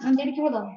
Jadi coba dong.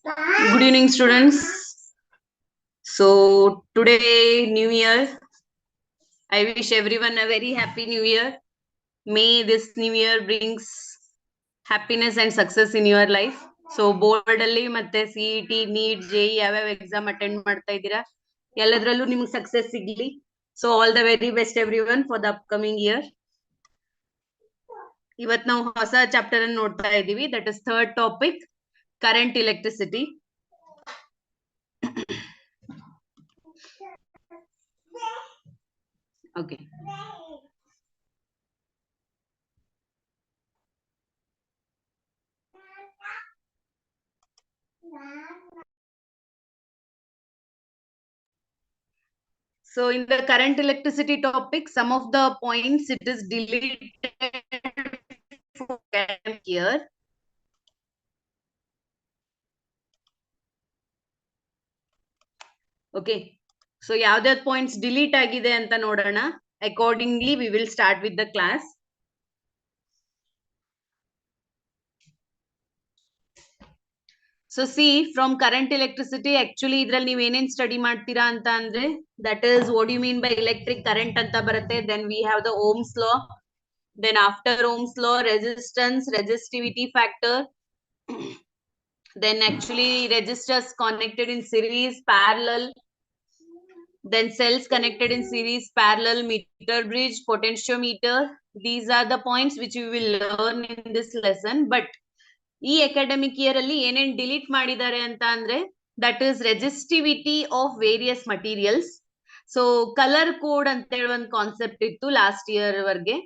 Good evening, students. So today, New Year. I wish everyone a very happy New Year. May this New Year brings happiness and success in your life. So board ಅಲ್ಲಿ ಮತ್ತೆ CET, NEET, JEE ಯಾವ್ಯಾವ exam attend ಮಾಡ್ತಾ ಇದ್ದೀರಾ ಎಲ್ಲದರಲ್ಲೂ ನಿಮ್ಗೆ success ಸಿಗ್ಲಿ. So all the very best everyone for the upcoming year. ಇವತ್ತು ನಾವು ಹೊಸ ಚಾಪ್ಟರ್ ಅನ್ನು ನೋಡ್ತಾ ಇದ್ದೀವಿ. That is third topic, current electricity. Okay. So in the current electricity topic, some of the points it is deleted for here. Okay. So ಯಾವ್ದಾದ್ points delete ಆಗಿದೆ ಅಂತ ನೋಡೋಣ. Accordingly, we will start with the class. So see, from current electricity, actually ಇದ್ರಲ್ಲಿ ನೀವು ಏನೇನ್ study ಮಾಡ್ತೀರಾ ಅಂತ ಅಂದ್ರೆ, that is what do you mean by electric current ಅಂತ ಬರುತ್ತೆ. Then we have the Ohm's law. Then after Ohm's law, resistance, resistivity factor. Then actually resistors connected in series, parallel. Then cells connected in series, parallel, meter bridge, potentiometer. These are the points which we will learn in this lesson. But ಈ academic year ಅಲ್ಲಿ ಏನೇನ್ delete ಮಾಡಿದ್ದಾರೆ ಅಂತ ಅಂದ್ರೆ, that is resistivity of various materials. So color code ಅಂತ ಹೇಳಿ ಒಂದು concept ಇತ್ತು ಲಾಸ್ಟ್ ಇಯರ್ ವರ್ಗೆ.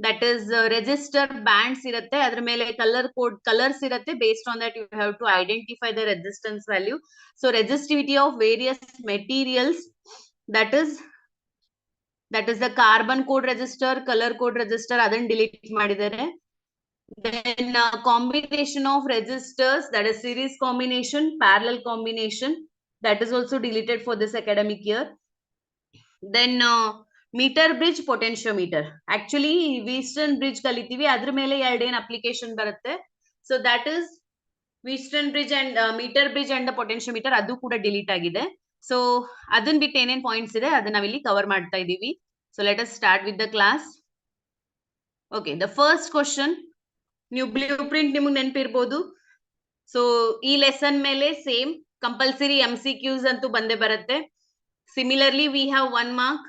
That is resistor bands ಇರುತ್ತೆ, ಅದ್ರ ಮೇಲೆ ಕಲರ್ ಕೋಡ್ ಕಲರ್ಸ್ ಇರುತ್ತೆ. Based on that you have to identify the resistance value. So resistivity of various materials, that is the carbon code resistor, color code resistor, ಅದನ್ನ delete ಮಾಡಿದ್ದಾರೆ. Then combination of resistors, that is series combination, parallel combination, that is also deleted for this academic year. Then meter bridge, potentiometer. Actually Wheatstone bridge ಕಲಿತೀವಿ, ಅದ್ರ ಮೇಲೆ ಎರಡೇನ್ application ಬರುತ್ತೆ. So that is Wheatstone bridge and meter bridge and the potentiometer, ಅದು ಕೂಡ delete ಆಗಿದೆ. So ಅದನ್ನ ಬಿಟ್ಟು ಏನೇನ್ ಪಾಯಿಂಟ್ಸ್ ಇದೆ ಅದನ್ನ ನಾವಿಲ್ಲಿ ಕವರ್ ಮಾಡ್ತಾ ಇದೀವಿ. So let us start with the class. Okay, the first question, ನೀವು ಬ್ಲೂ ಪ್ರಿಂಟ್ ನಿಮಗೆ ನೆನಪಿರ್ಬೋದು. ಸೊ ಈ ಲೆಸನ್ ಮೇಲೆ ಸೇಮ್ ಕಂಪಲ್ಸರಿ MCQs ಅಂತೂ ಬಂದೇ ಬರುತ್ತೆ. Similarly we have 1 mark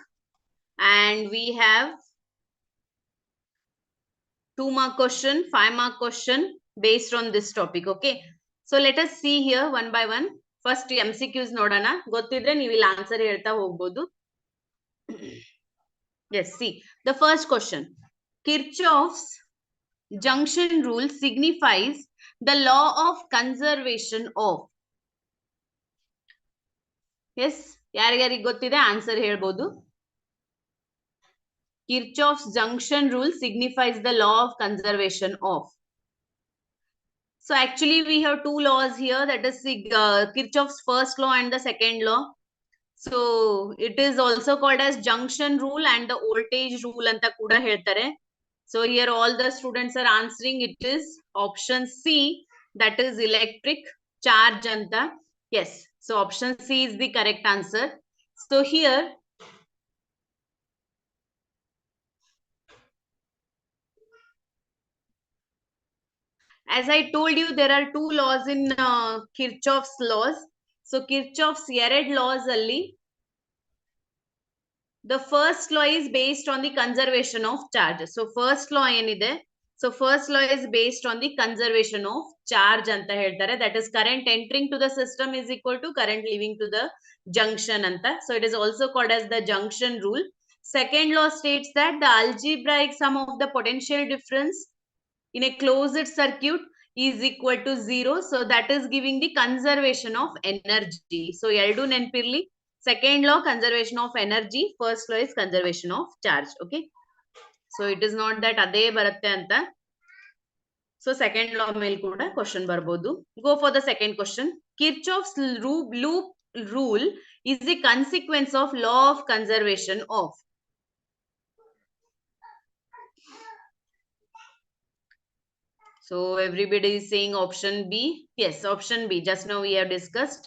and we have 2 mark question, 5 mark question based on this topic. Okay, so let us see here one by one. First MCQs ನೋಡೋಣ. ಗೊತ್ತಿದ್ರೆ ನೀವು ಇಲ್ಲಿ answer ಹೇಳ್ತಾ ಹೋಗ್ಬೋದು. Yes, see the first question. Kirchhoff's junction rule signifies the law of conservation of. Yes, ಯಾರಿಗಾರಿಗೆ ಗೊತ್ತಿದೆ answer ಹೇಳ್ಬೋದು. Kirchhoff's junction rule signifies the law of conservation of. So actually we have two laws here, that is Kirchhoff's first law and the second law. So it is also called as junction rule and the voltage rule anta kuda ಹೇಳ್ತಾರೆ. So here all the students are answering, it is option C, that is electric charge anta. Yes, so option C is the correct answer. So here as I told you, there are two laws in Kirchhoff's laws. So Kirchhoff's ಎರಡ್ laws ಅಲ್ಲಿ the first law is based on the conservation of charge. So first law ಏನಿದೆ, so first law is based on the conservation of charge ಅಂತ ಹೇಳ್ತಾರೆ. That is current entering to the system is equal to current leaving to the junction ಅಂತ. So it is also called as the junction rule. Second law states that the algebraic sum of the potential difference in a closed circuit is equal to 0. So that is giving the conservation of energy. So ಎರಡು ನೆನಪಿರ್ಲಿ. Second law conservation of energy, first law is conservation of charge. Okay, so it is not that ಅದೇ ಬರುತ್ತೆ ಅಂತ. So second law ಮೇಲೆ ಕೂಡ question ಬರ್ಬೋದು. Go for the second question. Kirchhoff's loop rule is the consequence of law of conservation of. So everybody is saying option B. Yes, option B, just now we have discussed.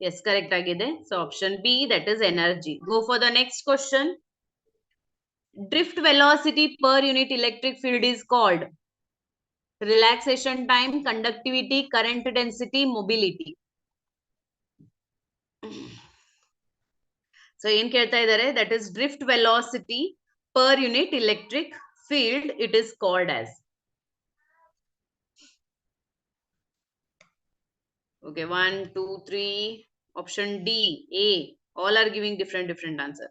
Yes, correct agide. So option B, that is energy. Go for the next question. Drift velocity per unit electric field is called relaxation time, conductivity, current density, mobility. So ಏನ್ ಕೇಳ್ತಾ ಇದ್ದಾರೆ, that is drift velocity per unit electric field, it is called as. Okay, 1, 2, 3, option D, A, all are giving different answer.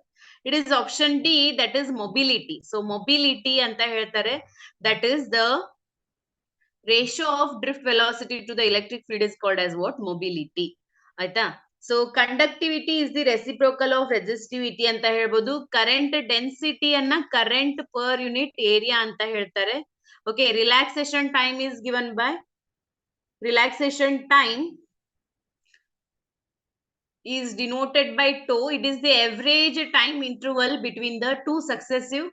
It is option D, that is mobility. So mobility anta ಹೇಳ್ತಾರೆ, that is the ratio of drift velocity to the electric field is called as what? Mobility. ಆಯ್ತಾ? So conductivity is the reciprocal of resistivity ಅಂತ ಹೇಳ್ಬೋದು. Current density ಅನ್ನ current per unit area ಅಂತ ಹೇಳ್ತಾರೆ. Okay, relaxation time is given by, relaxation time is denoted by tau. It is the average time interval between the two successive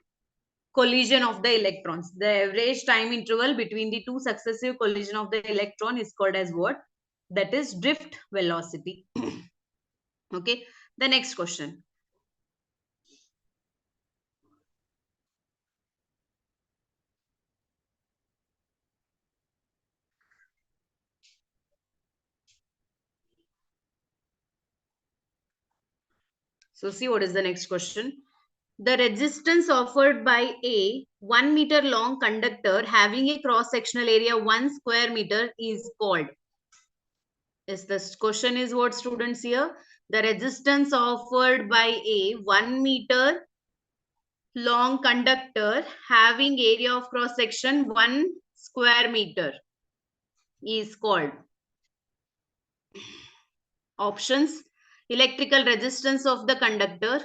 collision of the electrons. The average time interval between the two successive collision of the electron is called as what? That is drift velocity. Okay, the next question. So see what is the next question. The resistance offered by a 1 meter long conductor having a cross sectional area 1 square meter is called. Yes, this question is what, students, here? The resistance offered by a 1 meter long conductor having area of cross section 1 square meter is called. Options: electrical resistance of the conductor,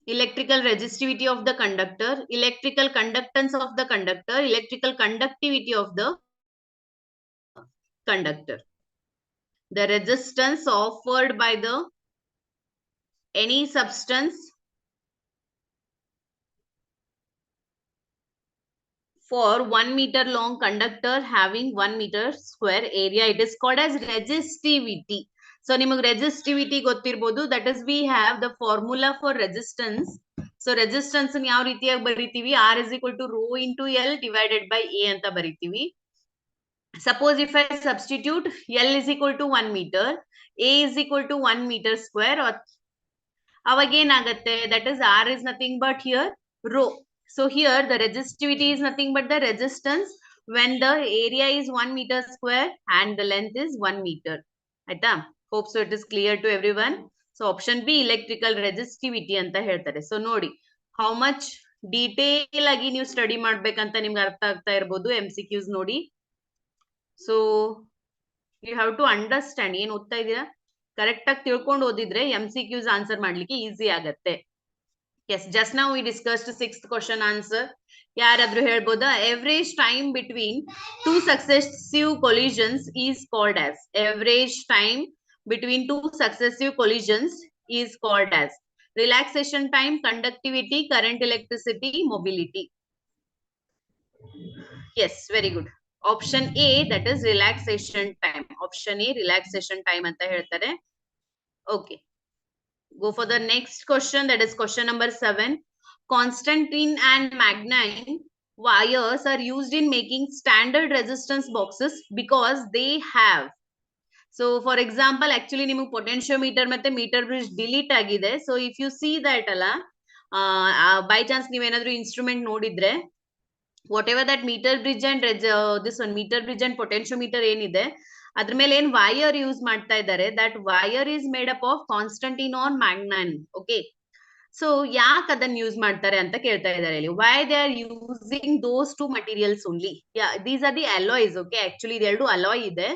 electrical resistivity of the conductor, electrical conductance of the conductor, electrical conductivity of the conductor. The resistance offered by the any substance for 1 meter long conductor having 1 meter square area, it is called as resistivity. So ನಿಮಗೆ resistivity ಗೊತ್ತಿರಬಹುದು. That is, we have the formula for resistance. So resistance ಯಾವ ರೀತಿಯಾಗಿ ಬರಿತೀವಿ? R is equal to rho into L divided by A ಅಂತ ಬರಿತೀವಿ. Suppose if I substitute L is equal to 1 meter, A is equal to 1 meter square, or avagéನಾಗತ್ತೆ, that is R is nothing but here rho. So here the resistivity is nothing but the resistance when the area is 1 meter square and the length is 1 meter. ಆಯ್ತಾ? Hope so it is clear to everyone. So option B, electrical resistivity ಅಂತ ಹೇಳ್ತಾರೆ. So ನೋಡಿ, how much detail ಆಗಿ ನೀವು study ಮಾಡ್ಬೇಕಂತ ನಿಮ್ಗೆ ಅರ್ಥ ಆಗ್ತಾ ಇರ್ಬೋದು MCQs ನೋಡಿ. So you have to understand ಏನು ಓದ್ತಾ ಇದ್ದೀರಾ ಕರೆಕ್ಟ್ ಆಗಿ ತಿಳ್ಕೊಂಡು ಓದಿದ್ರೆ MCQs ಆನ್ಸರ್ ಮಾಡ್ಲಿಕ್ಕೆ ಈಸಿ ಆಗತ್ತೆ. Yes, just now we discussed 6th question answer. ಯಾರಾದ್ರೂ ಹೇಳ್ಬೋದಾ? Average time between two successive collisions is called as. Average time between two successive collisions is called as relaxation time, conductivity, current electricity, mobility. Yes, very good. Option A, that is relaxation time. Option A, relaxation time ಅಂತ ಹೇಳ್ತಾರೆ. Okay. Go for the next question, that is question number 7. Constantine and magnine wires are used in making standard resistance boxes because they have. So for example, actually ನಿಮಗೆ potentiometer ಮತ್ತೆ meter bridge delete ಆಗಿದೆ. So if you see that ಅಲ್ಲ, by chance ನೀವೇನಾದ್ರೂ instrument ನೋಡಿದ್ರೆ, whatever that meter bridge and this one meter bridge and potentiometer ಏನಿದೆ, ಅದ್ರ ಮೇಲೆ ಏನ್ ವೈರ್ ಯೂಸ್ ಮಾಡ್ತಾ ಇದ್ದಾರೆ, that wire is made up of constantan or manganin. Okay, so ಯಾಕೆ ಅದನ್ನ ಯೂಸ್ ಮಾಡ್ತಾರೆ ಅಂತ ಕೇಳ್ತಾ ಇದ್ದಾರೆ ಇಲ್ಲಿ. Why they are using those two materials only? These are the alloys. Okay, actually ಇದೆರಡು ಅಲಾಯ್ ಇದೆ.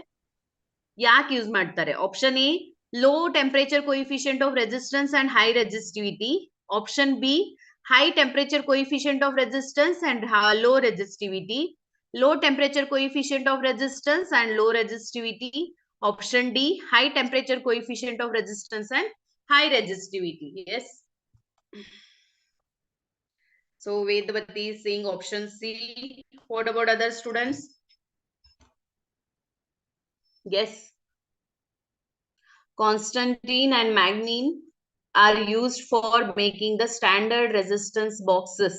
ಯಾಕೆ ಯೂಸ್ ಮಾಡ್ತಾರೆ? Option A, low temperature coefficient of resistance and high resistivity. Option B, high temperature coefficient of resistance and low resistivity. Low temperature coefficient of resistance and low resistivity. Option D, high temperature coefficient of resistance and high resistivity. Yes. So Vedavati is saying option C, What about other students? Yes. Constantine and manganese are used for making the standard resistance boxes.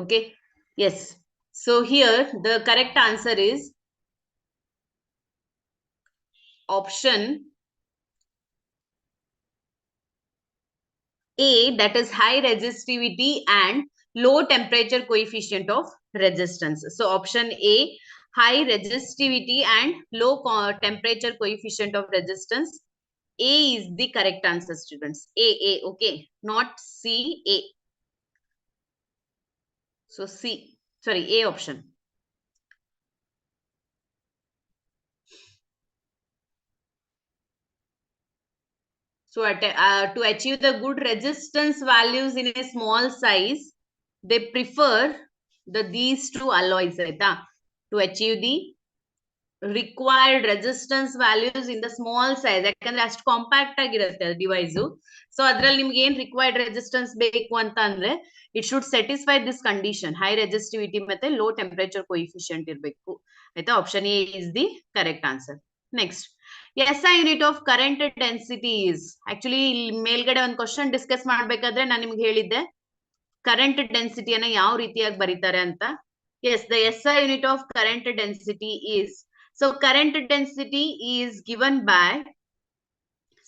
Okay. Yes. So here the correct answer is option A, that is high resistivity and low temperature coefficient of resistance. So option A, high resistivity and low temperature coefficient of resistance. A is the correct answer, students. A, okay, not C, A. So C, sorry, A option. So to achieve the good resistance values in a small size, they prefer these two alloys. To achieve the required resistance values in the small size, ಯಾಕಂದ್ರೆ ಅಷ್ಟು compact ಆಗಿರುತ್ತೆ device. So ಅದ್ರಲ್ಲಿ ನಿಮ್ಗೆ ಏನ್ required resistance ಬೇಕು ಅಂತ ಅಂದ್ರೆ it should satisfy this condition, high resistivity ಮತ್ತೆ ಲೋ ಟೆಂಪರೇಚರ್ ಕೋಯಿಫಿಷಿಯಂಟ್ ಇರಬೇಕು. ಆಯ್ತಾ, option A is the correct answer. Next, SI unit of current density is, actually ಇಲ್ಲಿ ಮೇಲ್ಗಡೆ ಒಂದು ಕ್ವಶನ್ ಡಿಸ್ಕಸ್ ಮಾಡ್ಬೇಕಾದ್ರೆ ನಾನು ನಿಮ್ಗೆ ಹೇಳಿದ್ದೆ ಕರೆಂಟ್ ಡೆನ್ಸಿಟಿಯನ್ನ ಯಾವ ರೀತಿಯಾಗಿ ಬರೀತಾರೆ ಅಂತ. Yes, the SI unit of current density is, so current density is given by,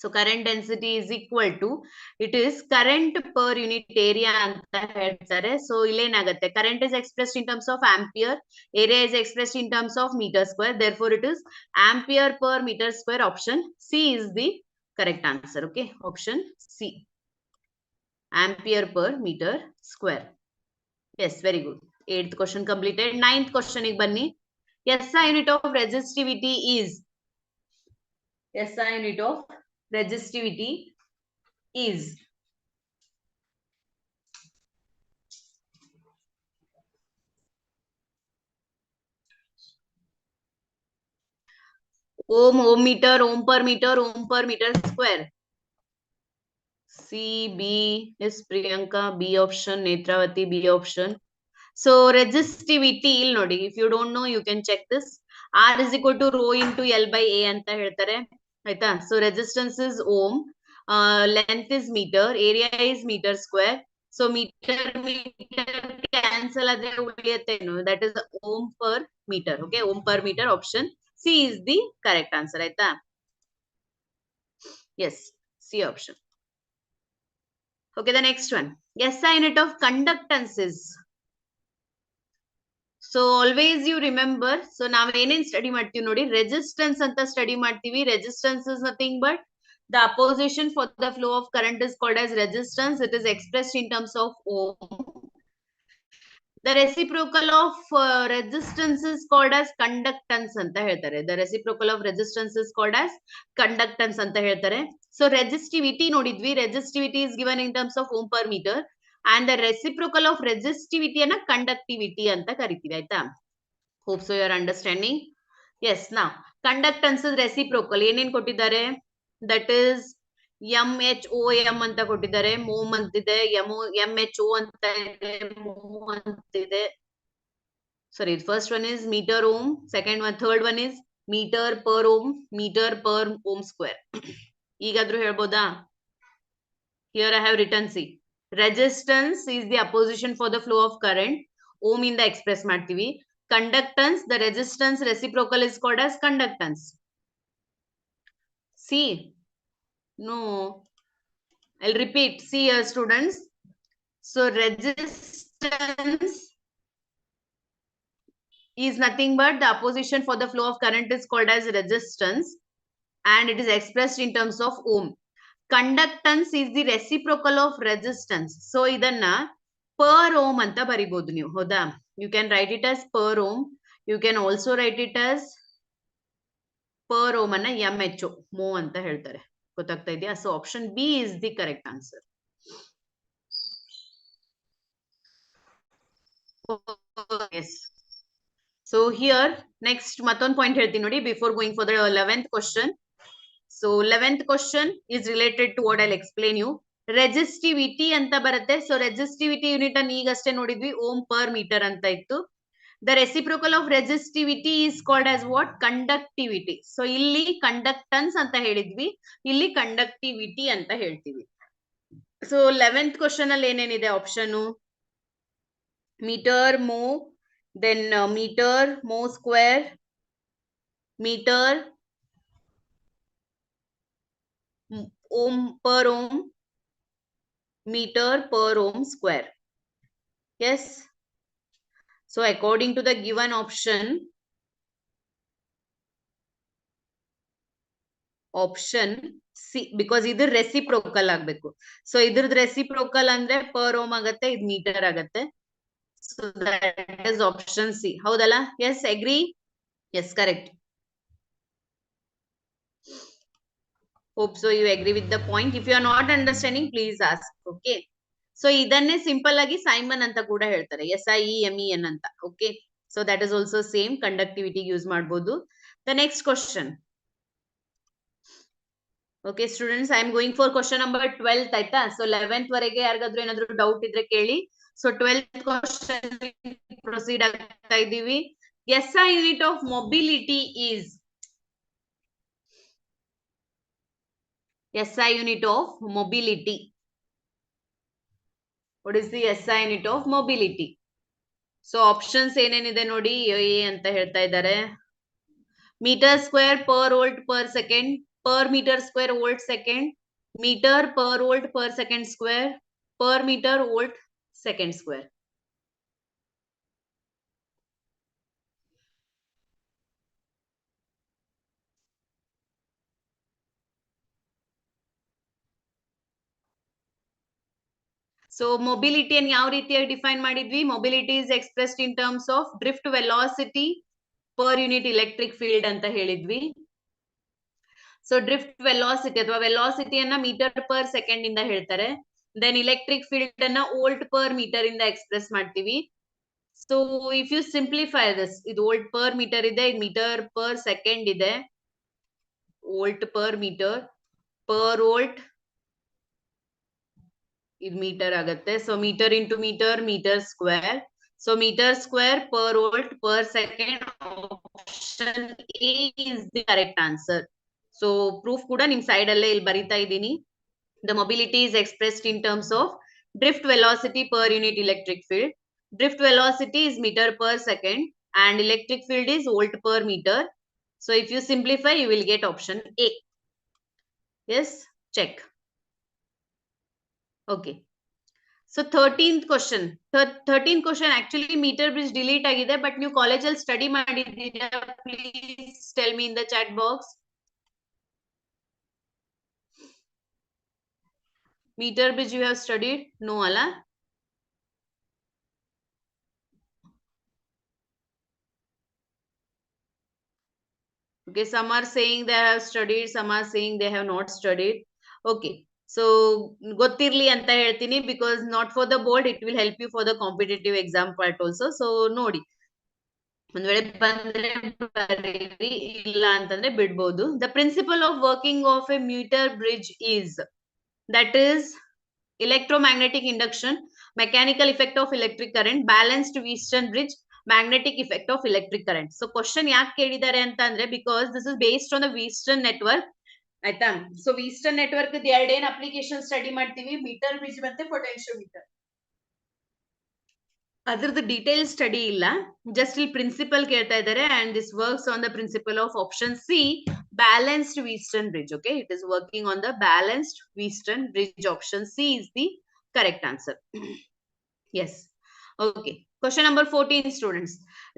so current density is equal to, it is current per unit area anta ಹೇಳ್ತಾರೆ. So ಇಲ್ಲೇನಾಗುತ್ತೆ, current is expressed in terms of ampere, area is expressed in terms of meter square, therefore it is ampere per meter square. Option C is the correct answer. Okay, option C, ampere per meter square. Yes, very good. 8th question completed. 9th question ಗೆ ಬನ್ನಿ. SI unit of resistivity is, SI unit of resistivity is ohm, ohm meter, ohm per meter square. C, B is Priyanka, B option, Netravati, B option. So resistivity ಇಲ್ಲಿ ನೋಡಿ, if you don't know you can check this. R is equal to rho into L by A ಅಂತ ಹೇಳ್ತಾರೆ. ಆಯ್ತಾ, so resistance is ohm, length is meter, area is meter square. So meter cancel ಆದ್ರೆ ಉಳಿಯುತ್ತೆ ಏನು, that is ohm per meter. Okay, ohm per meter. Option C is the correct answer. ಆಯ್ತಾ, yes, C option. Okay, the next one, SI unit of conductance is, so always you remember, so ನಾವ್ ಏನೇನ್ study ಮಾಡ್ತೀವಿ ನೋಡಿ, resistance ಅಂತ study ಮಾಡ್ತೀವಿ. Resistance is nothing but the opposition for the flow of current is called as resistance. It is expressed in terms of ohm. The reciprocal of resistance is called as conductance ಅಂತ ಹೇಳ್ತಾರೆ. The reciprocal of resistance is called as conductance ಅಂತ ಹೇಳ್ತಾರೆ. So resistivity ನೋಡಿದ್ವಿ, resistivity is given in terms of ohm per metre, and the reciprocal of resistivity ಅನ್ನ conductivity ಅಂತ ಕರಿತೀವಿ. ಆಯ್ತಾ, hope so you are understanding. Yes, now conductance is reciprocal. ಏನೇನ್ ಕೊಟ್ಟಿದ್ದಾರೆ, that is MHOM ಅಂತ ಕೊಟ್ಟಿದ್ದಾರೆ, mom ಅಂತಿದೆ, MHO ಅಂತ ಇದೆ, mom ಅಂತಿದೆ. Sorry, first one is meter ohm, second one, third one is meter per ohm, meter per ohm square. ಈಗಾದ್ರೂ ಹೇಳ್ಬೋದಾ? Here I have written, see, resistance is the opposition for the flow of current, ohm in the express ಮಾಡ್ತೀವಿ. Conductance, the resistance reciprocal is called as conductance. See, no, I'll repeat. See here, students. So resistance is nothing but the opposition for the flow of current is called as resistance, and it is expressed in terms of ohm. Conductance is the reciprocal of resistance. So ಇದನ್ನ per ohm ಅಂತ ಬರಿಬಹುದು ನೀವು, ಹೌದಾ? You can write it as per ohm. You can also write it as per ohm ಅನ್ನ MHO, mho ಅಂತ ಹೇಳ್ತಾರೆ. ಗೊತ್ತಾಗ್ತಾ ಇದೆಯಾ? So option B is the correct answer. Yes. So here next ಮತ್ತೊಂದು ಪಾಯಿಂಟ್ ಹೇಳ್ತೀನಿ ನೋಡಿ, before going for the 11th question. So 11th question is related to what I'll explain you. Resistivity anta barutte. So resistivity unit an ಈಗಷ್ಟೇ ನೋಡಿದ್ವಿ ohm per meter ಅಂತ ಇತ್ತು. The reciprocal of resistivity is called as what? Conductivity. So ಇಲ್ಲಿ conductance ಅಂತ ಹೇಳಿದ್ವಿ, ಇಲ್ಲಿ conductivity ಅಂತ ಹೇಳ್ತೀವಿ. So 11th question ಅಲ್ಲಿ ಏನೇನಿದೆ option? meter mho, then meter mho square, meter ohm per ohm, meter per ohm square. Yes. So according to the given option C, because ಇದು reciprocal ಆಗಬೇಕು. So ಇದ್ರದ್ದು reciprocal ಅಂದ್ರೆ per ohm ಆಗತ್ತೆ, ಇದು meter ಆಗತ್ತೆ. So that is option C. ಹೌದಲ್ಲ? Yes, agree? Yes, correct. Hope so you agree with the point. If you are not understanding, please ask. Okay. So ಇದನ್ನೇ simple ಆಗಿ Simon ಅಂತ ಕೂಡ ಹೇಳ್ತಾರೆ. SIEMEN ಅಂತ. Okay. So that is also same conductivity use ಮಾಡಬಹುದು. The next question. Okay students, I am going for question number 12 ಆಯ್ತಾ. So 11th ವರೆಗೆ ಯಾರಿಗಾದ್ರೂ ಏನಾದ್ರೂ ಡೌಟ್ ಇದ್ರೆ ಕೇಳಿ. So 12th question proceed ಆಗ್ತಾ ಇದೀವಿ. SI unit of mobility is SI unit of mobility. What is the SI unit of mobility? So options ಏನೇನಿದೆ ನೋಡಿ, A ಅಂತ ಹೇಳ್ತಾ ಇದ್ದಾರೆ. Meter square per volt per second, per meter square volt second, meter per volt per second square, per meter volt second square. So mobility and ಯಾವ ರೀತಿಯಾಗಿ define ಮಾಡಿದ್ವಿ? Mobility is expressed in terms of drift velocity per unit electric field ಅಂತ ಹೇಳಿದ್ವಿ. So drift velocity ಅಥವಾ velocity ಅನ್ನ metre per second ಇಂದ ಹೇಳ್ತಾರೆ. Then electric field ಅನ್ನ ವೋಲ್ಟ್ per meter ಇಂದ ಎಕ್ಸ್ಪ್ರೆಸ್ ಮಾಡ್ತೀವಿ. So if you simplify this, ಇದು ವೋಲ್ಟ್ per meter ಇದೆ, ಇದು ಮೀಟರ್ per second ಇದೆ, volt per meter, per volt ಇದು ಮೀಟರ್ ಆಗುತ್ತೆ. So metre into metre, metre square. So metre square per volt per second. Option A is the correct answer. So proof ಕೂಡ ನಿಮ್ side ಅಲ್ಲೇ ಇಲ್ಲಿ ಬರಿತಾ ಇದ್ದೀನಿ. The mobility is expressed in terms of drift velocity per unit electric field. Drift velocity is meter per second and electric field is volt per meter. So if you simplify, you will get option A. Yes, check. Okay. So 13th question. 13th question actually meter bridge delete agide, but ನೀವು college ಅಲ್ಲಿ study ಮಾಡಿದ್ದೀರಾ? Please tell me in the chat box. Meter bridge you have studied? No, ala? Okay, some are saying they have studied, some are saying they have not studied. Okay. So ಗೊತ್ತಿರ್ಲಿ ಅಂತ ಹೇಳ್ತೀನಿ, because not for the board, it will help you for the competitive exam part also. So ನೋಡಿ, ಒಂದ್ ವೇಳೆ ಬಂದ್ರೆ ಬರೀರಿ, ಇಲ್ಲ ಅಂತಂದ್ರೆ ಬಿಡ್ಬೋದು. The principle of working of a meter bridge is, that is electromagnetic induction, mechanical effect of electric current, balanced Wheatstone bridge, magnetic effect of electric current. So question ಯಾಕೆ ಕೇಳಿದ್ದಾರೆ ಅಂತ ಅಂದ್ರೆ, because this is based on the Wheatstone network. ಆಯ್ತಾ? So Wheatstone network ಎರಡೇನ್ application study ಮಾಡ್ತೀವಿ, meter bridge ಮತ್ತೆ potentiometer. ಅದ್ರದ್ದು detail study ಇಲ್ಲ, ಜಸ್ಟ್ ಇಲ್ಲಿ ಪ್ರಿನ್ಸಿಪಲ್ ಕೇಳ್ತಾ ಇದ್ದಾರೆ. And this works on the principle of option C, balanced Wheatstone bridge. Okay, it is working on the balanced Wheatstone bridge. Option C is the correct answer. Yes. Okay. Question number 14, students.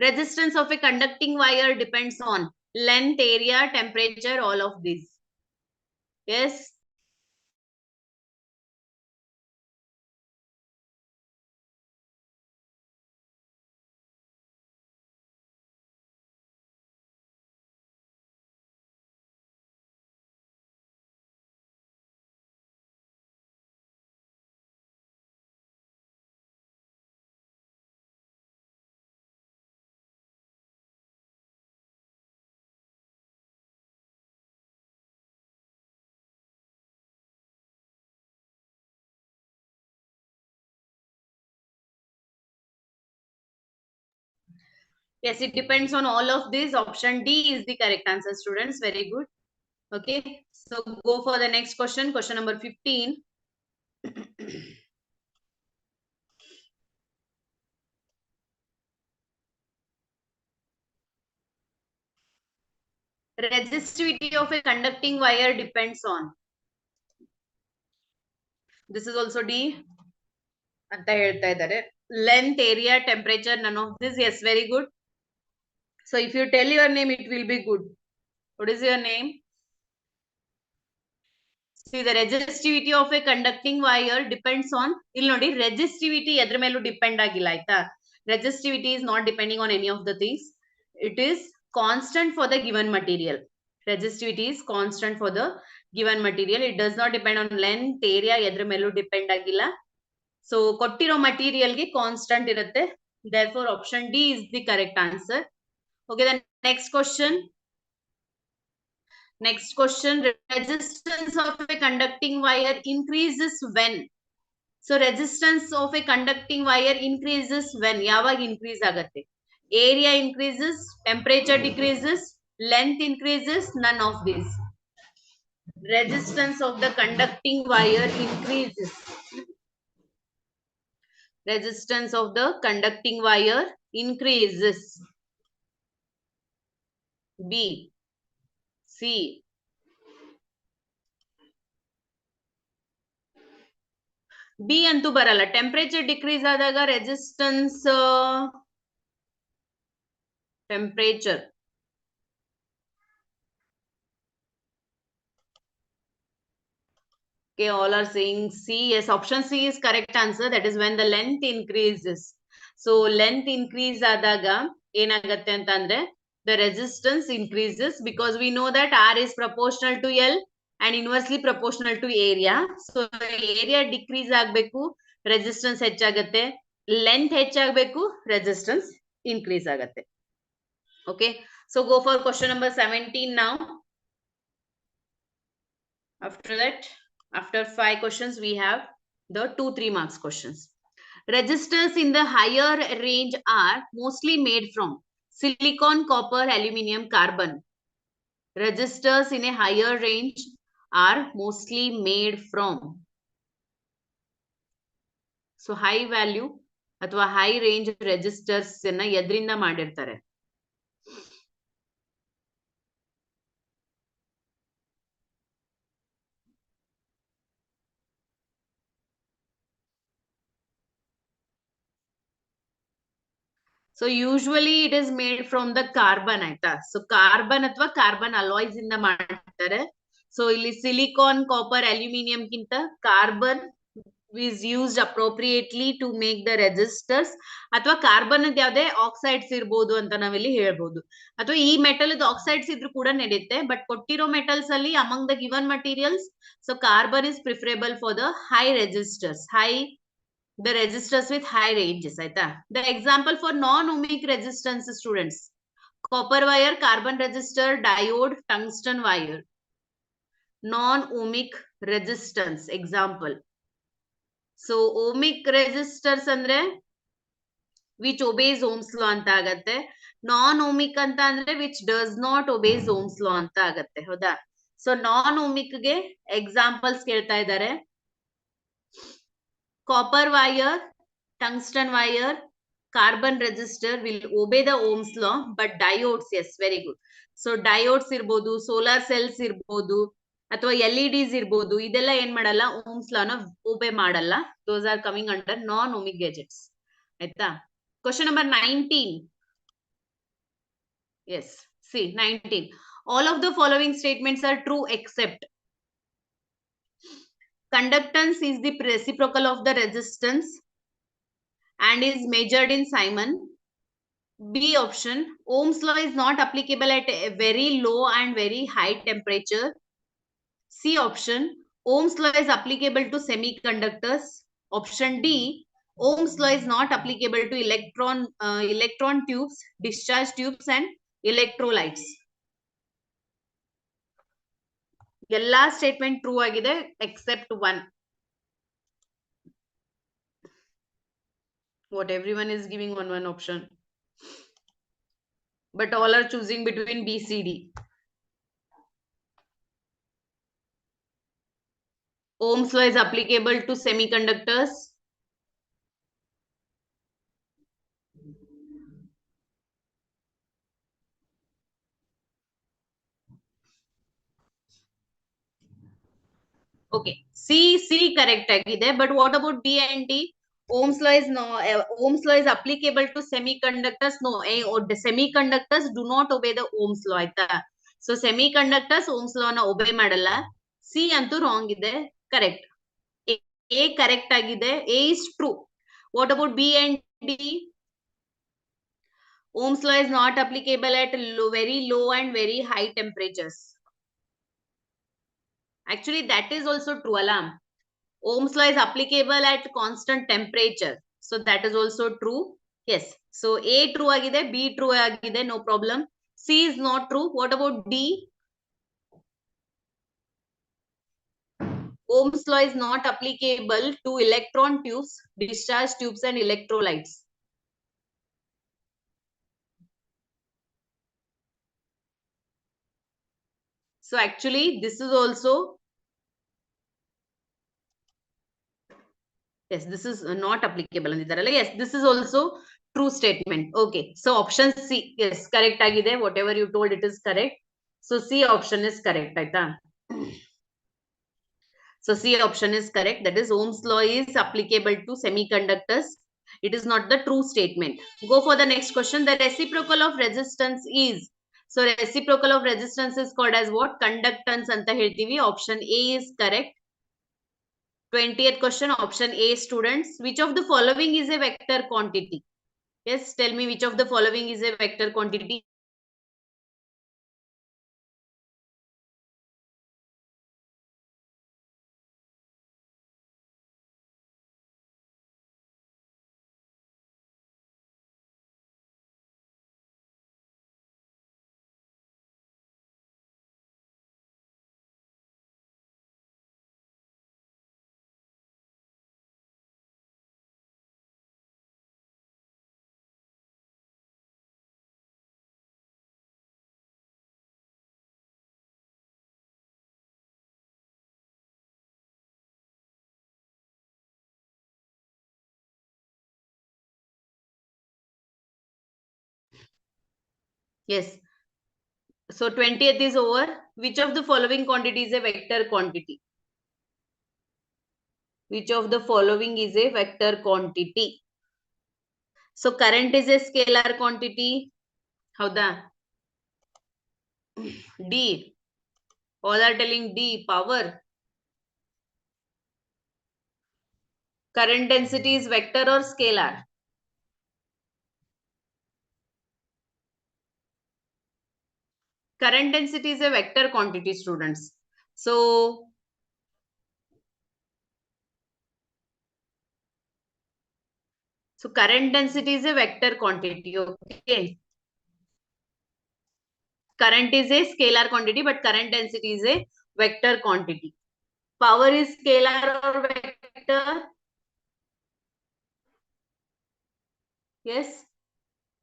Resistance of a conducting wire depends on length, area, temperature, all of these. Yes. Yes, it depends on all of this. Option D is the correct answer, students. Very good. Okay, so go for the next question. Question number 15. Resistivity of a conducting wire depends on. This is also D. ಅಂತ ಹೇಳ್ತಾ ಇದ್ದಾರೆ. Length, area, temperature, none of this. Yes, very good. So if you tell your name, it will be good. What is your name? See, the resistivity of a conducting wire depends on, ಇಲ್ಲಿ ನೋಡಿ, resistivity ಎದ್ರ ಮೇಲೂ depend ಆಗಿಲ್ಲ ಆಯ್ತಾ. Resistivity is not depending on any of the things. It is constant for the given material. Resistivity is constant for the given material. It does not depend on length, area, ಎದ್ರ ಮೇಲೂ depend ಆಗಿಲ್ಲ. So ಕೊಟ್ಟಿರೋ material ಗೆ constant ಇರುತ್ತೆ. Therefore option D is the correct answer. Okay, the next question. Next question, resistance of a conducting wire increases when? So resistance of a conducting wire increases when? ಯಾವಾಗ increase ಆಗತ್ತೆ? Area increases, temperature decreases, length increases, none of these. Resistance of the conducting wire increases. Resistance of the conducting wire increases. B, C. B ಅಂತೂ ಬರಲ್ಲ. Temperature decrease ಆದಾಗ resistance temperature. Okay, all are saying C. Yes, option C is correct answer. That is when the length increases. So length increase adaga enagatte antandre the resistance increases, because we know that R is proportional to L and inversely proportional to area. So area decrease agbeku, resistance ಹೆಚ್ಚಾಗತ್ತೆ. Length ಹೆಚ್ಚಾಗಬೇಕು, resistance increase ಆಗತ್ತೆ. Okay, so go for question number 17 now. After that, after 5 questions, we have the 2-3 marks questions. Resistors in the higher range are mostly made from silicon, copper, aluminium, carbon. Resistors in a higher range are mostly made from. So high value ಅಥವಾ high range resistors ಎದ್ರಿಂದ ಮಾಡಿರ್ತಾರೆ? So usually it is made from the carbon ಆಯ್ತಾ. So carbon ಅಥವಾ carbon alloys ಇಂದ ಮಾಡ್ತಾರೆ. So ಇಲ್ಲಿ silicon, copper, aluminium ಗಿಂತ carbon is used appropriately to make the resistors. ಅಥವಾ carbon ಯಾವ್ದೇ ಆಕ್ಸೈಡ್ಸ್ ಇರ್ಬೋದು ಅಂತ ನಾವಿಲ್ಲಿ ಹೇಳ್ಬೋದು. ಅಥವಾ ಈ ಮೆಟಲ್ ಆಕ್ಸೈಡ್ಸ್ ಇದ್ರೂ ಕೂಡ ನಡೆಯುತ್ತೆ. ಬಟ್ ಕೊಟ್ಟಿರೋ ಮೆಟಲ್ಸ್ ಅಲ್ಲಿ among the given materials, so carbon is preferable for the high resistors, the resistors with high ranges. The example for non-ohmic resistance, students: copper wire, carbon resistor, diode, tungsten wire. Non-ohmic resistance example. So ohmic resistors andre which obeys Ohm's law anta agatte. Non-ohmic anta andre which does not obey Ohm's law anta agatte. Hoda? So non-ohmic ge examples kelta idare. Copper wire, tungsten wire, carbon resistor will obey the Ohm's law, but diodes, yes, very good. So diodes irbodu, solar cells irbodu, ಅಥವಾ LEDs irbodu, ಇದೆಲ್ಲ ಏನ್ ಮಾಡಲ್ಲ, Ohm's law ನ obey ಮಾಡಲ್ಲ. Those are coming under non-ohmic gadgets. ಆಯ್ತಾ? Question number 19. Yes, see 19. All of the following statements are true except conductance is the reciprocal of the resistance and is measured in Simon. B option, Ohm's law is not applicable at a very low and very high temperature. C option, Ohm's law is applicable to semiconductors. Option D, Ohm's law is not applicable to electron tubes, discharge tubes and electrolytes. Yella statement true agide except one. What, everyone is giving one option? but all are choosing between B, C, D. Ohm's law is applicable to semiconductors. Okay, C correct agide, but what about D and D? Ohm's law is no. Ohm's law is applicable to semiconductors. No, the semiconductors do not obey the Ohm's law. Aita. So semiconductors Ohm's law na obey madala. C antu wrong ide. Correct. A correct agide. A is true. What about B and D? Ohm's law is not applicable at very low and very high temperatures. Actually, that is also true, alarm. Ohm's law is applicable at constant temperature. So that is also true. Yes. So A true agide, B true agide, no problem. C is not true. What about D? Ohm's law is not applicable to electron tubes, discharge tubes and electrolytes. So actually this is also, yes, this is not applicable. Yes, this is also true statement. Okay. So option C, yes, correct agide. Whatever you told, it is correct. So C option is correct. Aita. So C option is correct. That is Ohm's law is applicable to semiconductors. It is not the true statement. Go for the next question. The reciprocal of resistance is. So reciprocal of resistance is called as what? Conductance anta heltivi. Option A is correct. 20th question, option A, students. Which of the following is a vector quantity? Yes, tell me which of the following is a vector quantity. Yes. So 20th is over. Which of the following quantity is a vector quantity? Which of the following is a vector quantity? So current is a scalar quantity. Howda? D. All are telling D. Power. Current density is vector or scalar? Current density is a vector quantity, students. So current density is a vector quantity. Okay. Current is a scalar quantity, but current density is a vector quantity. Power is scalar or vector? Yes.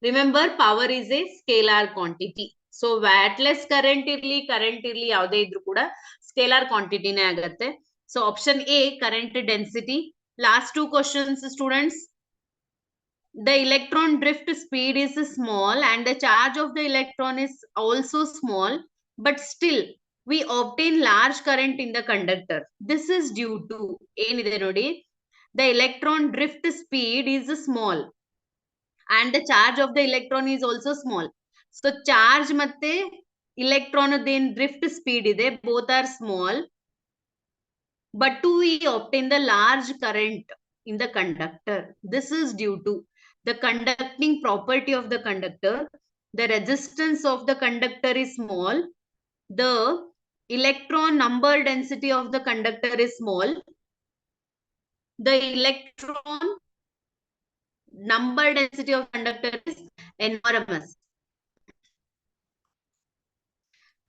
Remember, power is a scalar quantity. So wattless current irli yavade idru kuda scalar quantity ne agatte. So option A, current density. Last two questions, students. The electron drift speed is small and the charge of the electron is also small, but still we obtain large current in the conductor. This is due to the electron drift speed is small and the charge of the electron is also small. So charge matte electron then drift speed ide, both are small, but we obtain the large current in the conductor. This is due to the conducting property of the conductor. The resistance of the conductor is small. The electron number density of the conductor is small. The electron number density of conductor is enormous.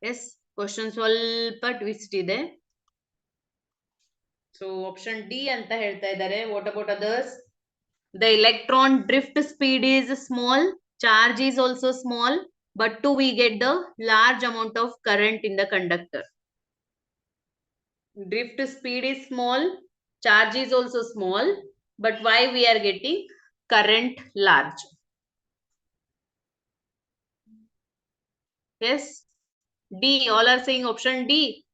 Yes, question ಸ್ವಲ್ಪ twist ಇದೆ. So option D ಅಂತ ಹೇಳ್ತಾ ಇದ್ದಾರೆ. What about others? The electron drift speed is small. Charge is also small. but 2 we get the large amount of current in the conductor. Drift speed is small, charge is also small, but why we are getting current large? Yes, D. All are saying option D.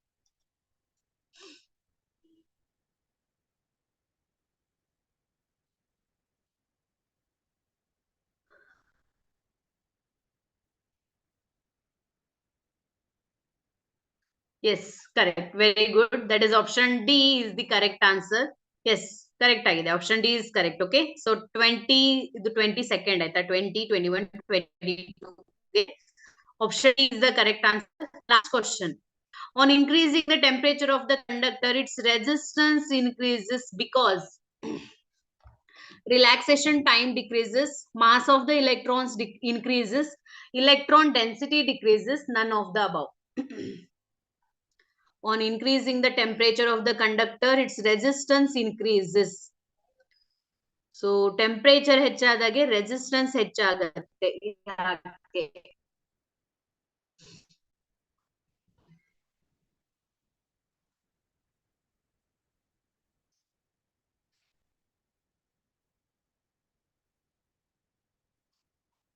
Yes, correct. Very good. That is option D is the correct answer. Yes, correct. Option D is correct. Okay. So 20, the 22nd, I thought 20, 21, 22. Okay. Option D is the correct answer. Last question. On increasing the temperature of the conductor, its resistance increases because relaxation time decreases, mass of the electrons increases, electron density decreases, none of the above. On increasing the temperature of the conductor, its resistance increases. So temperature ಹೆಚ್ಚಾದಾಗೆ resistance ಹೆಚ್ಚಾಗುತ್ತೆ.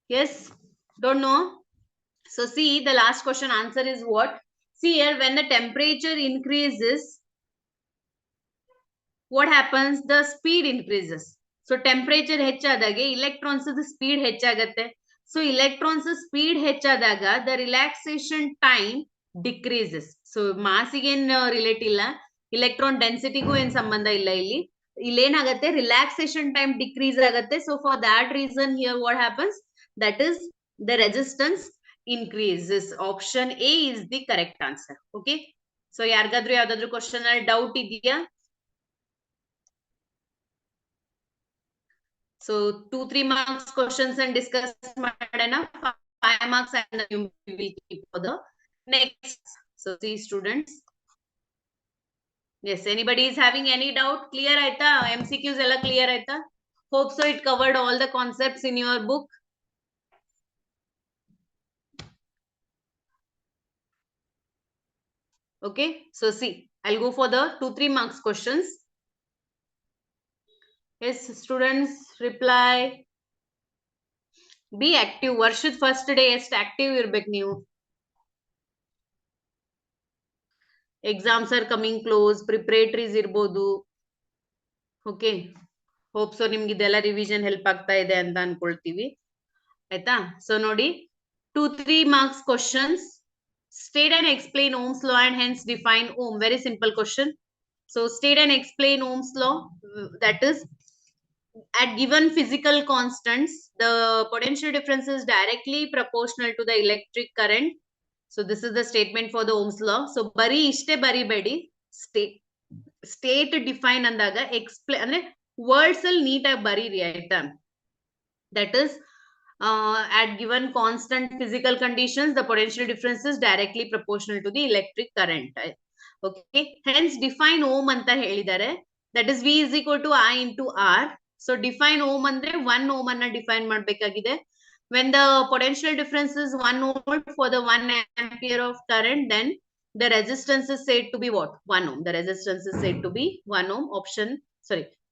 Yes, don't know. So see, the last question answer is what? See here, when the temperature increases, what happens? The speed increases. So temperature ಹೆಚ್ಚಾದಾಗೆ electrons speed ಹೆಚ್ಚಾಗತ್ತೆ. So electrons speed ಹೆಚ್ಚಾದಾಗ the relaxation time decreases. So mass ಗೆ relate ಇಲ್ಲ, electron density ಗೂ ಏನ್ ಸಂಬಂಧ ಇಲ್ಲ ಇಲ್ಲಿ. ಇಲ್ಲೇನಾಗತ್ತೆ, relaxation time decrease ಆಗತ್ತೆ. So for that reason here what happens? That is the resistance increases. Option A is the correct answer. Okay. So ಯಾರಿಗಾದ್ರೂ ಯಾವ್ದಾದ್ರು ಕ್ವಶನ್ ಅಲ್ಲಿ ಡೌಟ್ ಇದೆಯಾ? So 2-3 marks questions and discuss madana. 5 marks and you will keep for the next. So see students. Yes, anybody is having any doubt? Clear aita? MCQs ella clear aita? Hope so it covered all the concepts in your book. Okay, so see, I'll go for the 2-3 marks questions. Yes, students reply. Be active. Varshid first day est active irbek ನೀವು. Exams are coming close. Preparatories ಇರ್ಬೋದು. Okay. Hope so ನಿಮ್ಗೆ ಇದೆಲ್ಲ revision help ಆಗ್ತಾ ಇದೆ ಅಂತ ಅನ್ಕೊಳ್ತೀವಿ. ಆಯ್ತಾ? So ನೋಡಿ, 2-3 marks questions. State and explain Ohm's law and hence define Ohm. Very simple question. So state and explain Ohm's law. That is, at given physical constants, the potential difference is directly proportional to the electric current. So this is the statement for the Ohm's law. So bari ishte baribedi. State define ಅಂದಾಗ explain ಅಂದ್ರೆ words ಅಲ್ಲಿ ನೀಟಾಗಿ ಬರೀರಿ ಆಯ್ತಾ. That is, at given constant physical conditions, the potential difference is directly proportional to the electric current. Okay, hence define ohm anta helidare. That is V is equal to I into R. So define ohm andre 1 ohm anna define ಮಾಡಬೇಕಾಗಿದೆ. When the potential difference is 1 volt for the 1 ampere of current, then the resistance is said to be what? 1 ohm. The resistance is said to be 1 ohm.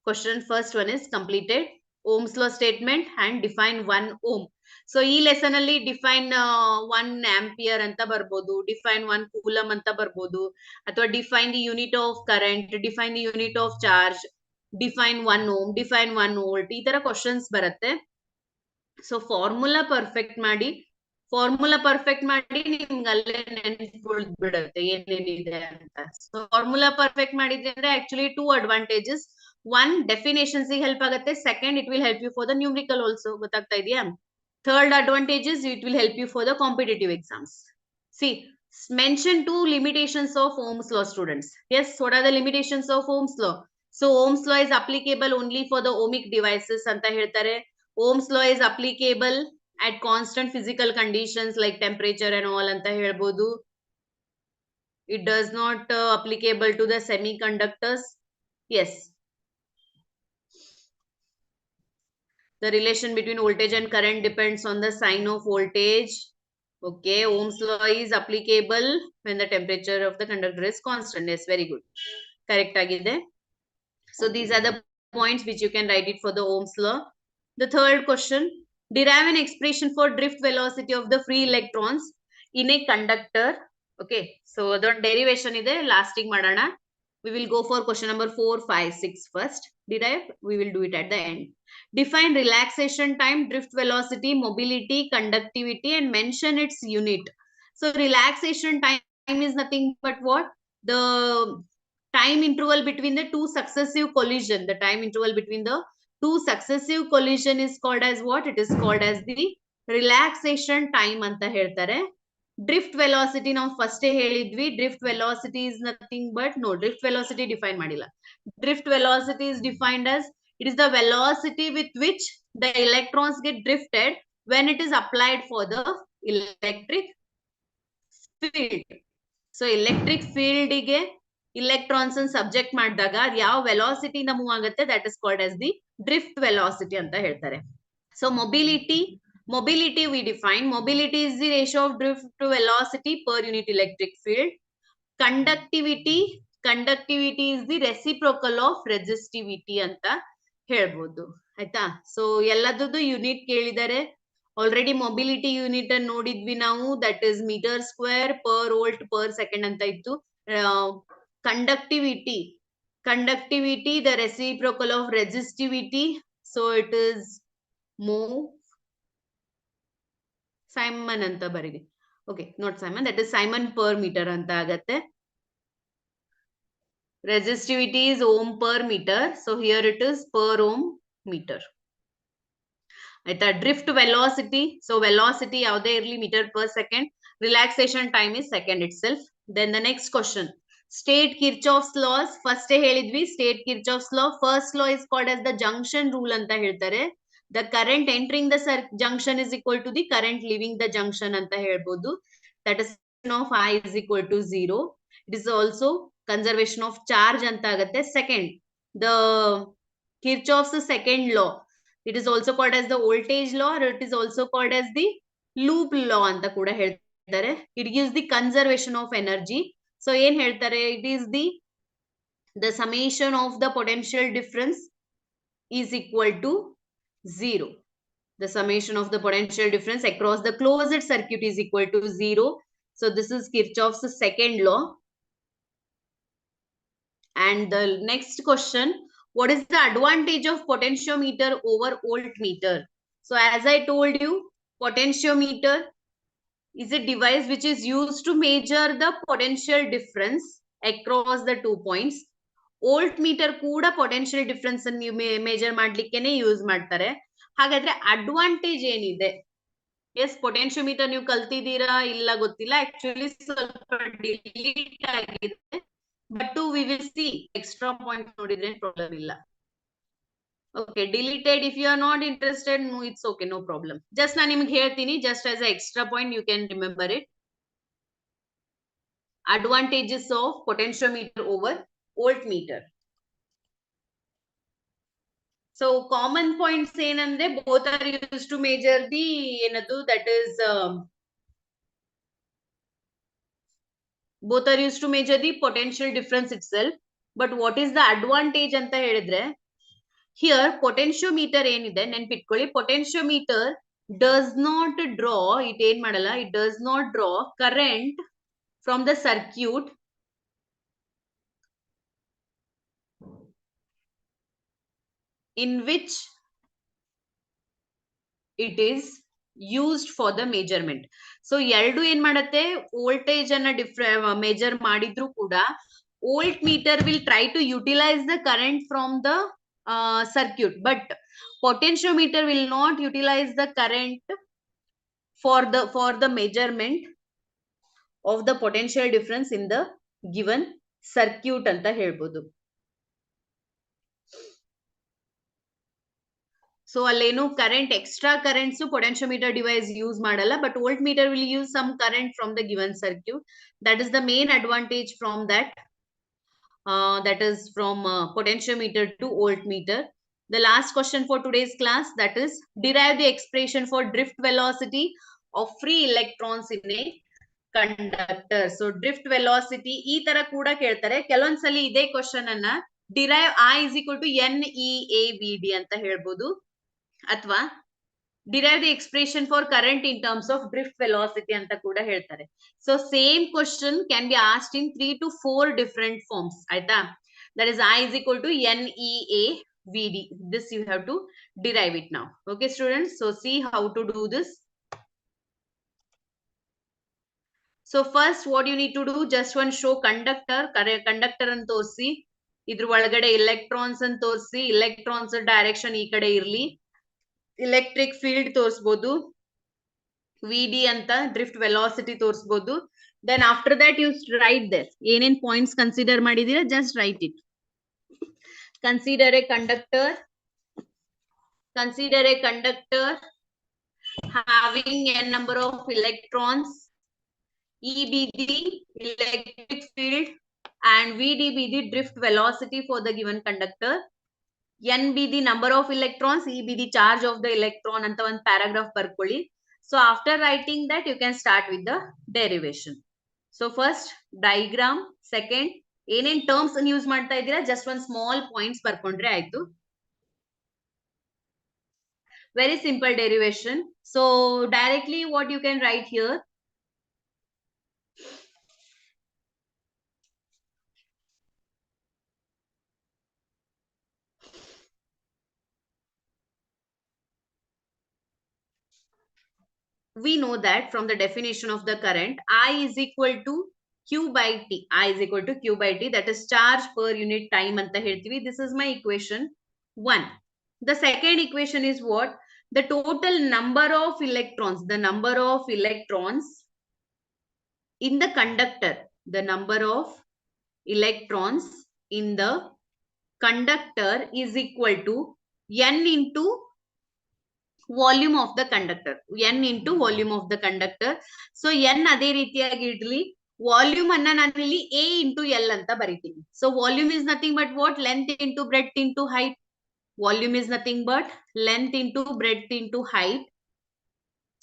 Question first one is completed. Ohm's law statement and define 1 ohm. So ಈ lesson ಅಲ್ಲಿ define 1 ampere ಅಂತ ಬರ್ಬೋದು, define 1 coulomb ಅಂತ ಬರ್ಬೋದು, ಅಥವಾ define the unit of current, define the unit of charge, define 1 ohm, define 1 volt, ಈ ತರ questions ಬರುತ್ತೆ. ಸೊ ಫಾರ್ಮುಲಾ ಪರ್ಫೆಕ್ಟ್ ಮಾಡಿ ನಿಮ್ಗೆ ಅಲ್ಲೇ ನೆನ್ಸ್ಬಿಡುತ್ತೆ ಏನೇನಿದೆ ಅಂತ. ಸೊ ಫಾರ್ಮುಲಾ ಪರ್ಫೆಕ್ಟ್ ಮಾಡಿದ್ರೆ ಅಂದ್ರೆ actually 2 advantages. One, definitions help agate. Second, it will help you for the numerical also. ಗೊತ್ತಾಗ್ತಾ ಇದೆಯಾ? Third advantage is it will help you for the competitive exams. See, mention 2 limitations of Ohm's law, students. Yes, what are the limitations of Ohm's law? So Ohm's law is applicable only for the ohmic devices anta ಹೇಳ್ತಾರೆ. Ohm's law is applicable at constant physical conditions like temperature and all anta ಹೇಳ್ಬೋದು. It does not applicable to the semiconductors. Yes. The relation between voltage and current depends on the sign of voltage. Okay, Ohm's law is applicable when the temperature of the conductor is constant. Yes, very good. Correct agide. So these are the points which you can write it for the Ohm's law. The third question, derive an expression for drift velocity of the free electrons in a conductor. Okay, so the derivation is there, lasting madana. We will go for question number 4, 5, 6 first. Derive, we will do it at the end. Define relaxation time, drift velocity, mobility, conductivity, and mention its unit. So relaxation time is nothing but what? The time interval between the two successive collision. The time interval between the two successive collision is called as what? It is called as the relaxation time anta ಹೇಳ್ತಾರೆ. Drift velocity ನಾವು first ಹೇಳಿದ್ವಿ. Drift velocity is nothing but no, drift velocity define ಮಾಡಿಲ್ಲ. Drift velocity is defined as it is the velocity with which the electrons get drifted when it is applied for the electric field. So electric field ಗೆ electrons subject ಮಾಡಿದಾಗ ಅದು ಯಾವ velocity ಇಂದ move ಆಗುತ್ತೆ, that is called as the drift velocity ಅಂತ ಹೇಳ್ತಾರೆ. So mobility we define. Mobility is the ratio of drift to velocity per unit electric field. Conductivity is the reciprocal of resistivity ಅಂತ ಹೇಳ್ಬೋದು ಆಯ್ತಾ. So ಎಲ್ಲದದ್ದು unit ಕೇಳಿದರೆ. Already mobility unit ಅನ್ನು ನೋಡಿದ್ವಿ ನಾವು, that is metre square per volt per second ಅಂತ ಇತ್ತು. conductivity the reciprocal of resistivity, so it is mho Simon ಅಂತ ಬರೀರಿ. Okay, not Simon, that is Simon per meter ಅಂತ ಆಗತ್ತೆ. Resistivity is ohm per meter, so here it is per ohm meter. ಆಯ್ತಾ. Drift velocity, so velocity ಯಾವುದೇ ಇರಲಿ metre per second, relaxation time is second itself. Then the next question, state Kirchhoff's laws. First ಹೇಳಿದ್ವಿ state Kirchhoff's law. First law is called as the junction rule ಅಂತ ಹೇಳ್ತಾರೆ. The current entering the junction is equal to the current leaving the junction ಅಂತ ಹೇಳ್ಬೋದು. That is of I is equal to 0. It is also conservation of charge ಅಂತ ಆಗುತ್ತೆ. Second, the Kirchhoff's second law, it is also called as the voltage law, or it is also called as the loop law ಅಂತ ಕೂಡ ಹೇಳ್ತಾರೆ. It gives the conservation of energy. So ಏನ್ ಹೇಳ್ತಾರೆ, it is the summation of the potential difference is equal to 0. The summation of the potential difference across the closed circuit is equal to 0. So this is Kirchhoff's second law. And the next question, what is the advantage of potentiometer over voltmeter? So as I told you, potentiometer is a device which is used to measure the potential difference across the 2 points. Voltmeter ಕೂಡ potential difference ಅನ್ನು measure ಮಾಡ್ಲಿಕ್ಕೆನೆ use ಮಾಡ್ತಾರೆ. ಹಾಗಾದ್ರೆ advantage ಏನಿದೆ? S, ಪೊಟೆನ್ಶಿಯೋಮೀಟರ್ ನೀವು ಕಲ್ತಿದ್ದೀರಾ ಇಲ್ಲ ಗೊತ್ತಿಲ್ಲ, actually ಸ್ವಲ್ಪ delete ಆಗಿದೆ. But we will see extra point ನೋಡಿದ್ರೆ ಪ್ರಾಬ್ಲಮ್ ಇಲ್ಲ. Okay, deleted. If you are not interested, no, it's okay, no problem. Just ನಾನು ನಿಮಗೆ ಹೇಳ್ತೀನಿ, just as an extra point you can remember it. Advantages of potentiometer over voltmeter. So common points ಏನಂದ್ರೆ both are used to measure the ಏನದು, that is both are used to measure the potential difference itself. But what is the advantage ಅಂತ ಹೇಳಿದ್ರೆ, here potentiometer ಏನಿದೆ ನೆನ್ಪಿಟ್ಕೊಳ್ಳಿ, potentiometer does not draw, it ಏನ್ ಮಾಡಲ್ಲ, it does not draw current from the circuit in which it is used for the measurement. So ಎರಡು ಏನ್ ಮಾಡತ್ತೆ, voltage ಅನ್ನ ಮೆಜರ್ ಮಾಡಿದ್ರು ಕೂಡ voltmeter will try to utilize the current from the circuit, but potentiometer will not utilize the current for the measurement of the potential difference in the given circuit ಅಂತ ಹೇಳ್ಬೋದು. So ಅಲ್ಲೇನು current extra currents potentiometer device use ಮಾಡಲ್ಲ, but voltmeter will use some current from the given circuit. That is the main advantage from that. That is from potentiometer to voltmeter. The last question for today's class, that is derive the expression for drift velocity of free electrons in a conductor. So drift velocity ಈ ತರ ಕೂಡ ಕೇಳ್ತಾರೆ. ಕೆಲವೊಂದ್ಸಲಿ ಇದೇ question ಅನ್ನ derive I is equal to NEAVD ಅಂತ ಹೇಳ್ಬೋದು, ಅಥವಾ derive the expression for current in terms of drift velocity anta kuda ಹೇಳ್ತಾರೆ. So same question can be asked in 3 to 4 different forms. ಆಯ್ತಾ? That is I is equal to NEAVD. This you have to derive it now. Okay students, so see how to do this. So first what you need to do, just one show conductor ಅಂತ ತೋರಿಸಿ, ಇದ್ರ ಒಳಗಡೆ electrons ಅಂತ ತೋರಿಸಿ, electrons direction ಈ ಕಡೆ ಇರ್ಲಿ, electric field ತೋರಿಸಬಹುದು, VD ಅಂತ drift velocity ತೋರಿಸಬಹುದು. Then after that you write there ಏನೇನ್ points consider ಮಾಡಿದೀರಾ, just write it. Consider a conductor having n number of electrons, E be the electric field and VD be the drift velocity for the given conductor. N be the number of electrons, E be the charge of the electron ಅಂತ ಒಂದು paragraph ಬರ್ಕೊಳ್ಳಿ. So after writing that you can start with the derivation. So first diagram, second ಏನೇನ್ terms use ಮಾಡ್ತಾ ಇದ್ದೀರಾ, just one small points ಬರ್ಕೊಂಡ್ರೆ ಆಯ್ತು. Very simple derivation. So directly what you can write here, we know that from the definition of the current, I is equal to Q by T. I is equal to Q by T, that is charge per unit time anta ಹೇಳ್ತೀವಿ. This is my equation 1. The second equation is what? The total number of electrons, the number of electrons in the conductor, the number of electrons in the conductor is equal to N into volume of the conductor. N into volume of the conductor. So N ಅದೇ ರೀತಿಯಾಗಿ idli, volume ಅನ್ನ ನಾನು ಇಲ್ಲಿ A into L ಅಂತ ಬರೀತೀನಿ. So volume is nothing but what? Length into breadth into height. Volume is nothing but length into breadth into height.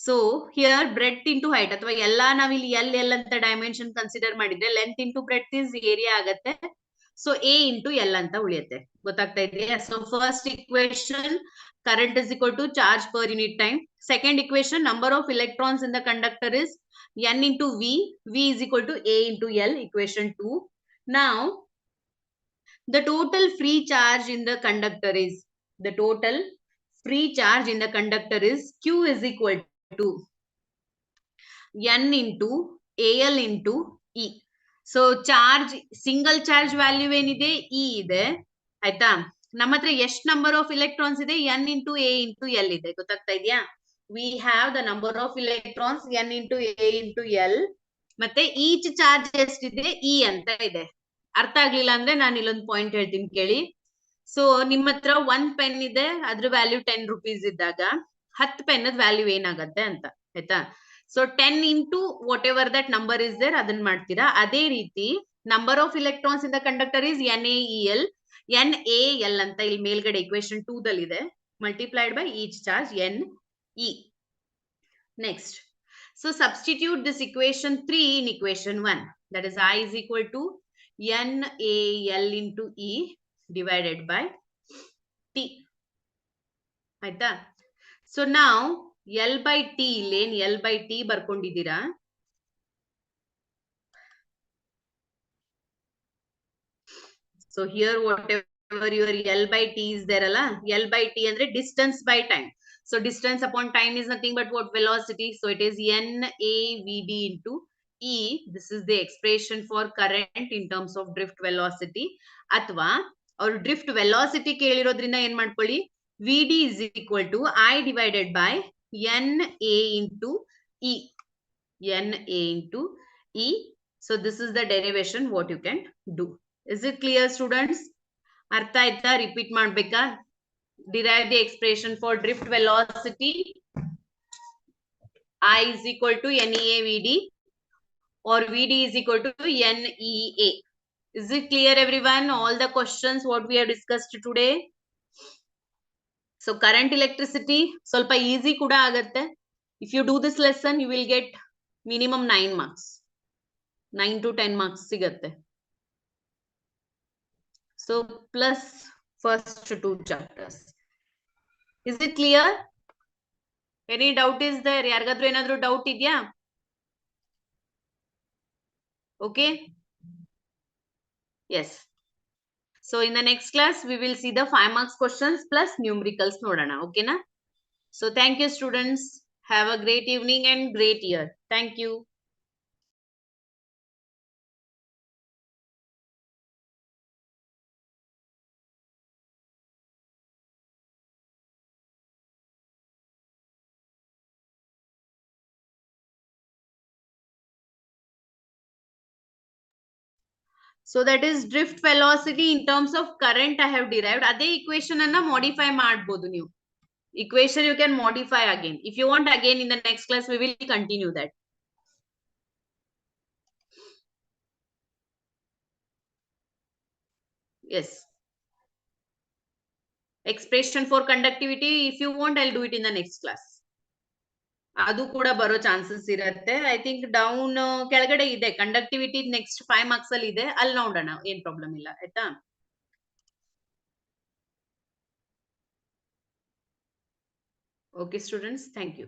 So here breadth into height ಅಥವಾ ಎಲ್ಲ ನಾವಿಲ್ಲಿ L ಅಂತ dimension consider ಮಾಡಿದ್ರೆ length into breadth is area ಆಗತ್ತೆ. So A into L ಅಂತ ಉಳಿಯುತ್ತೆ. ಗೊತ್ತಾಗ್ತಾ ಇದೆಯಾ? So first equation, current is equal to charge per unit time. Second equation, number of electrons in the conductor is N into V. V is equal to A into L, equation 2. Now the total free charge in the conductor is, the total free charge in the conductor is Q is equal to N into AL into E. So charge, single charge value ಏನಿದೆ E ಇದೆ, ಆಯ್ತಾ? ನಮ್ಮ ಹತ್ರ ಎಷ್ಟು number of electrons ಇದೆ, N into A into L ಇದೆ. ಗೊತ್ತಾಗ್ತಾ ಇದೆಯಾ? We have the number of electrons N into A into L, ಮತ್ತೆ ಈಚ್ ಚಾರ್ಜ್ ಎಷ್ಟಿದೆ E ಅಂತ ಇದೆ. ಅರ್ಥ ಆಗ್ಲಿಲ್ಲ ಅಂದ್ರೆ ನಾನು ಇಲ್ಲೊಂದು ಪಾಯಿಂಟ್ ಹೇಳ್ತೀನಿ ಕೇಳಿ. ಸೊ ನಿಮ್ಮ ಹತ್ರ 1 ಪೆನ್ ಇದೆ, ಅದ್ರ ವ್ಯಾಲ್ಯೂ 10 rupees ಇದ್ದಾಗ 10 ಪೆನ್ ವ್ಯಾಲ್ಯೂ ಏನಾಗತ್ತೆ ಅಂತ, ಆಯ್ತಾ? So 10 into whatever that number is there ಅದನ್ನ ಮಾಡ್ತೀರಾ. ಅದೇ ರೀತಿ number of electrons in the conductor is NaEl, NaL ಅಂತ ಇಲ್ಲಿ ಮೇಲ್ಗಡೆ equation 2 ದಲ್ಲಿ ಇದೆ, multiplied by each charge Ne. Next, so substitute this equation 3 in equation 1, that is I is equal to NaL into E divided by T. ಆಯ್ತಾ? So now L by T, ಇಲ್ಲೇನ್ L by T ಬರ್ಕೊಂಡಿದ್ದೀರಾ? So here whatever your L by T is there ಅಲ್ಲ, L by T ಅಂದ್ರೆ distance by time. So distance upon time is nothing but what? Velocity. So it is NaVd into E. This is the expression for current in terms of drift velocity. ಅಥವಾ ಅವ್ರು drift velocity ಕೇಳಿರೋದ್ರಿಂದ ಏನ್ ಮಾಡ್ಕೊಳ್ಳಿ, Vd is equal to I divided by Na into E. Na into E. So this is the derivation what you can do. Is it clear students? ಅರ್ಥ ಆಯ್ತಾ? Repeat ಮಾಡ್ಬೇಕಾ? Derive the expression for drift velocity. I is equal to NeAVd or Vd is equal to NEA. Is it clear everyone? All the questions what we have discussed today. So current electricity ಸ್ವಲ್ಪ easy ಕೂಡ ಆಗತ್ತೆ. If you do this lesson, you will get minimum 9 marks. 9 to 10 marks ಸಿಗತ್ತೆ. So plus first two chapters. Is it clear? Any doubt is there? ಯಾರಿಗಾದ್ರೂ ಏನಾದ್ರೂ doubt ಇದೆಯಾ? Okay. Yes. So in the next class, we will see the 5 marks questions plus numericals nodana. Okay na? So thank you students. Have a great evening and great year. Thank you. So that is drift velocity in terms of current I have derived. Ade equation anna modify ಮಾಡಬಹುದು ನೀವು. Equation you can modify again. If you want again in the next class, we will continue that. Yes. Expression for conductivity, if you want, I'll do it in the next class. ಅದು ಕೂಡ ಬರೋ chances ಇರುತ್ತೆ. I think down ಕೆಳಗಡೆ ಇದೆ conductivity next 5 marks ಅಲ್ಲಿ ಇದೆ, ಅಲ್ಲಿ ನೋಡೋಣ, ಏನ್ ಪ್ರಾಬ್ಲಮ್ ಇಲ್ಲ ಆಯ್ತಾ. Okay students, thank you.